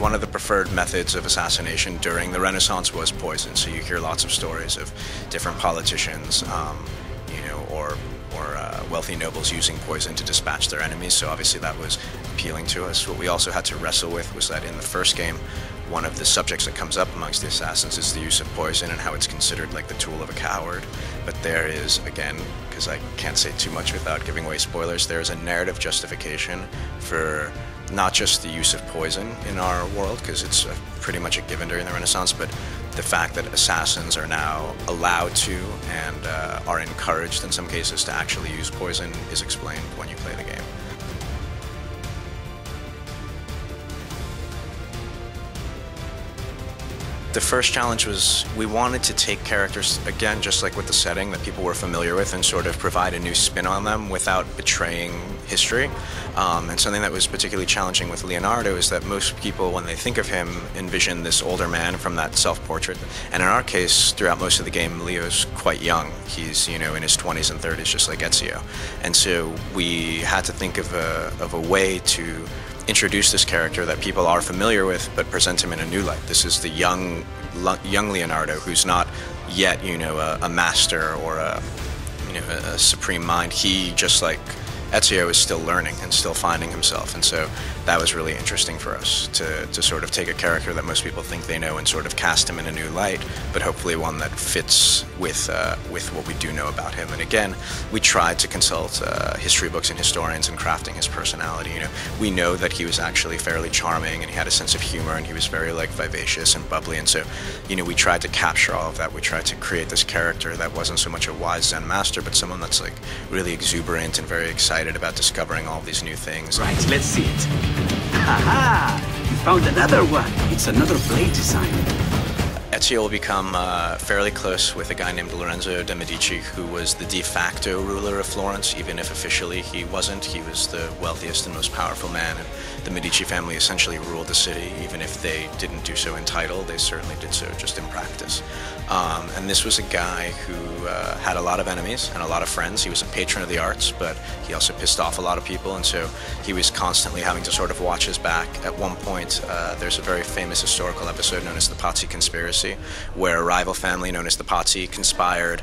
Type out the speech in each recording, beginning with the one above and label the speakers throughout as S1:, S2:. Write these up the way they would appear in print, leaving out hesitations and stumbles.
S1: one of the preferred methods of assassination during the Renaissance was poison. So you hear lots of stories of different politicians, or wealthy nobles using poison to dispatch their enemies. So obviously that was appealing to us. What we also had to wrestle with was that in the first game, one of the subjects that comes up amongst the assassins is the use of poison and how it's considered like the tool of a coward. But there is, again, because I can't say too much without giving away spoilers, there is a narrative justification for not just the use of poison in our world, because it's pretty much a given during the Renaissance, but the fact that assassins are now allowed to and are encouraged in some cases to actually use poison is explained when you play the game. The first challenge was we wanted to take characters, again, just like with the setting that people were familiar with, and sort of provide a new spin on them without betraying history. And something that was particularly challenging with Leonardo is that most people, when they think of him, envision this older man from that self-portrait. And in our case, throughout most of the game, Leo's quite young. He's, in his 20s and 30s, just like Ezio. And so we had to think of a way to introduce this character that people are familiar with, but present him in a new light. This is the young Leonardo, who's not yet, a master or a supreme mind. He, just like Ezio, is still learning and still finding himself, and so that was really interesting for us to sort of take a character that most people think they know and sort of cast him in a new light, but hopefully one that fits with what we do know about him. And again, we tried to consult history books and historians in crafting his personality. We know that he was actually fairly charming and he had a sense of humor and he was very vivacious and bubbly, and so we tried to capture all of that. We tried to create this character that wasn't so much a wise Zen master, but someone that's really exuberant and very excited about discovering all of these new things.
S2: Right, let's see it. Haha! You found another one. It's another blade design.
S1: Ezio will become fairly close with a guy named Lorenzo de' Medici, who was the de facto ruler of Florence, even if officially he wasn't. He was the wealthiest and most powerful man, and the Medici family essentially ruled the city. Even if they didn't do so in title, they certainly did so just in practice. And this was a guy who had a lot of enemies and a lot of friends. He was a patron of the arts, but he also pissed off a lot of people, and so he was constantly having to sort of watch his back. At one point, there's a very famous historical episode known as the Pazzi Conspiracy, where a rival family known as the Pazzi conspired.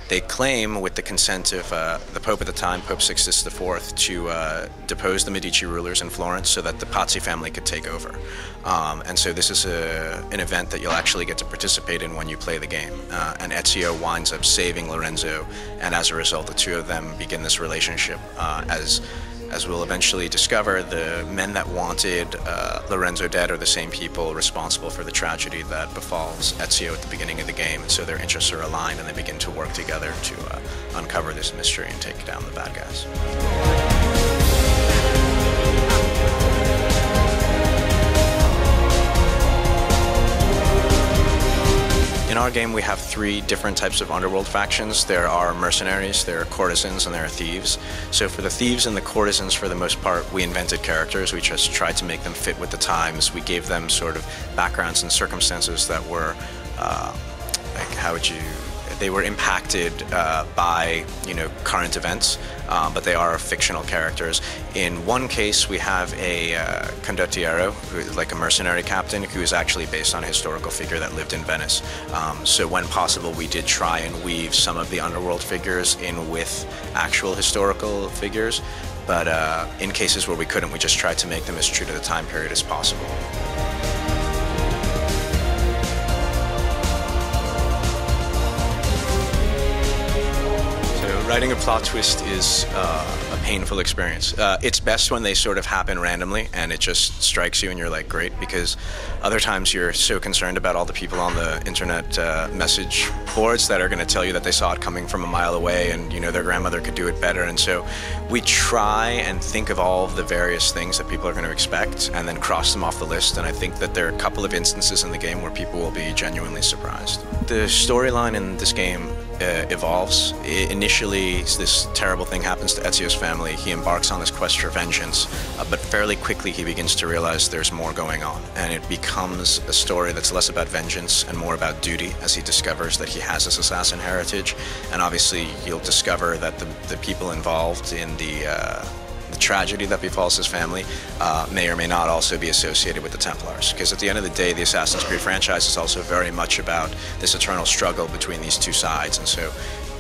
S1: They claim, with the consent of the Pope at the time, Pope Sixtus IV, to depose the Medici rulers in Florence so that the Pazzi family could take over. And so this is an event that you'll actually get to participate in when you play the game. And Ezio winds up saving Lorenzo, and as a result, the two of them begin this relationship. As we'll eventually discover, the men that wanted Lorenzo dead are the same people responsible for the tragedy that befalls Ezio at the beginning of the game, and so their interests are aligned and they begin to work together to uncover this mystery and take down the bad guys. In our game, we have three different types of underworld factions. There are mercenaries, there are courtesans, and there are thieves. So for the thieves and the courtesans, for the most part, we invented characters. We just tried to make them fit with the times. We gave them sort of backgrounds and circumstances that were, they were impacted by, current events, but they are fictional characters. In one case, we have a condottiero, who is like a mercenary captain, who is actually based on a historical figure that lived in Venice. So when possible, we did try and weave some of the underworld figures in with actual historical figures, but in cases where we couldn't, we just tried to make them as true to the time period as possible. Writing a plot twist is a painful experience. It's best when they sort of happen randomly and it just strikes you and you're like, great, because other times you're so concerned about all the people on the internet message boards that are going to tell you that they saw it coming from a mile away and their grandmother could do it better. And so we try and think of all of the various things that people are going to expect and then cross them off the list, and I think that there are a couple of instances in the game where people will be genuinely surprised. The storyline in this game evolves. Initially, this terrible thing happens to Ezio's family. He embarks on this quest for vengeance, but fairly quickly he begins to realize there's more going on, and it becomes a story that's less about vengeance and more about duty, as he discovers that he has this assassin heritage. And obviously you'll discover that the people involved in the the tragedy that befalls his family may or may not also be associated with the Templars. Because at the end of the day, the Assassin's Creed franchise is also very much about this eternal struggle between these two sides. And so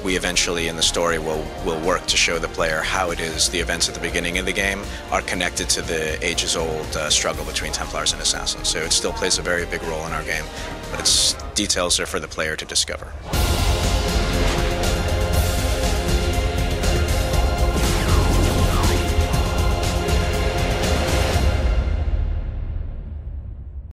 S1: we eventually in the story will work to show the player how it is the events at the beginning of the game are connected to the ages-old struggle between Templars and Assassins. So it still plays a very big role in our game, but its details are for the player to discover.